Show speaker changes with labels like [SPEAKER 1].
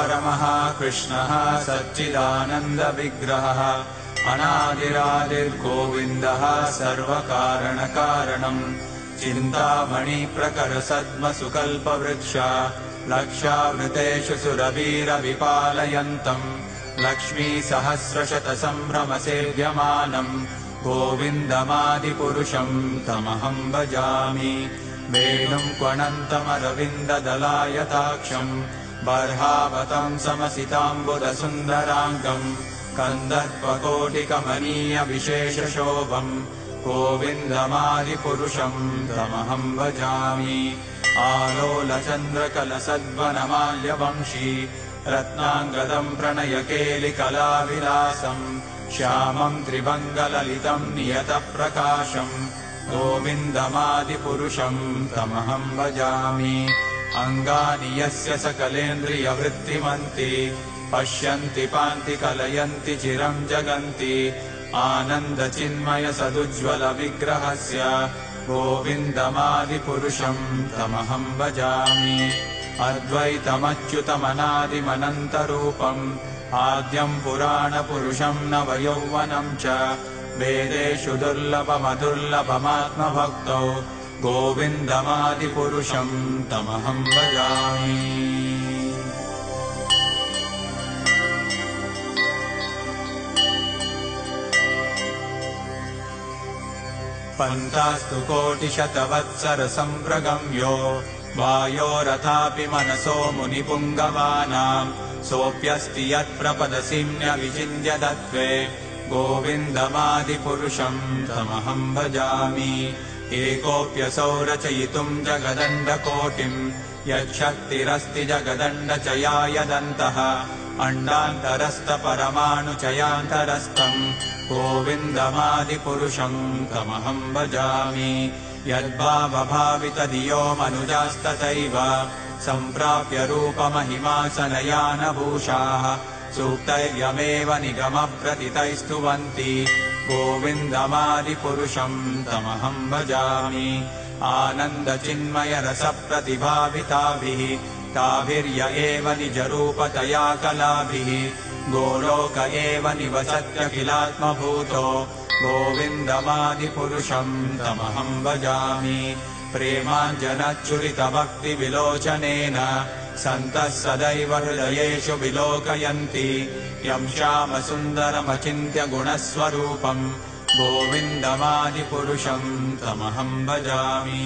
[SPEAKER 1] परमः कृष्णः सच्चिदानन्दविग्रहः अनादिरादिर्गोविन्दः सर्वकारणकारणम् चिन्तामणिप्रकरसद्मसुकल्पवृक्ष लक्षावृतेषु सुरवीरविपालयन्तम् लक्ष्मीसहस्रशतसम्भ्रमसेव्यमानम् गोविन्दमादिपुरुषम् तमहम् भजामि वेणुम् क्वणन्तमरविन्ददलायताक्षम् बर्हावतम् समसिताम्बुदसुन्दराङ्गम् कन्दर्पकोटिकमनीयविशेषशोभम् गोविन्दमादिपुरुषम् तमहम् भजामि आलोलचन्द्रकलसद्वनमाल्यवंशी रत्नाङ्गदम् प्रणयकेलिकलाविलासम् श्यामम् त्रिभङ्गललितम् नियतप्रकाशम् गोविन्दमादिपुरुषम् तमहम् भजामि अङ्गानि यस्य सकलेन्द्रियवृत्तिमन्ति पश्यन्ति पान्ति कलयन्ति चिरम् जगन्ति आनन्दचिन्मयसदुज्ज्वलविग्रहस्य गोविन्दमादिपुरुषम् तमहम् भजामि अद्वैतमच्युतमनादिमनन्तरूपम् आद्यम् पुराणपुरुषम् नवयौवनम् च वेदेषु दुर्लभमदुर्लभमात्मभक्तौ गोविन्दमादिपुरुषम् तमहम् भजामि पन्तास्तु कोटिशतवत्सरसम्प्रगम्यो वायोरथापि मनसो मुनिपुङ्गवानाम् सोऽप्यस्ति यत्प्रपदसिम्न्यविचिन्त्य तत्त्वे गोविन्दमादिपुरुषम् तमहम् भजामि एकोऽप्यसौ रचयितुम् जगदण्डकोटिम् यच्छक्तिरस्ति जगदण्डचयायदन्तः अण्डान्तरस्थपरमाणुचयान्तरस्थम् गोविन्दमादिपुरुषम् तमहम् भजामि यद्भावभावितधियो मनुजास्तथैव सम्प्राप्य रूपमहिमासनयानभूषाः सूक्तैर्यमेव निगमप्रतितैस्तुवन्ति गोविन्दमादिपुरुषम् तमहम् भजामि आनन्दचिन्मयरसप्रतिभाविताभिः ताभिर्य एव निजरूपतया कलाभिः गोलोक एव निवसत्यखिलात्मभूतो गोविन्दमादिपुरुषम् तमहम् भजामि प्रेमाञ्जनच्चुरितभक्तिविलोचनेन सन्तः सदैव हृदयेषु विलोकयन्ति यम् श्यामसुन्दरमचिन्त्य गुणस्वरूपम् गोविन्दमादिपुरुषम् तमहम् भजामि।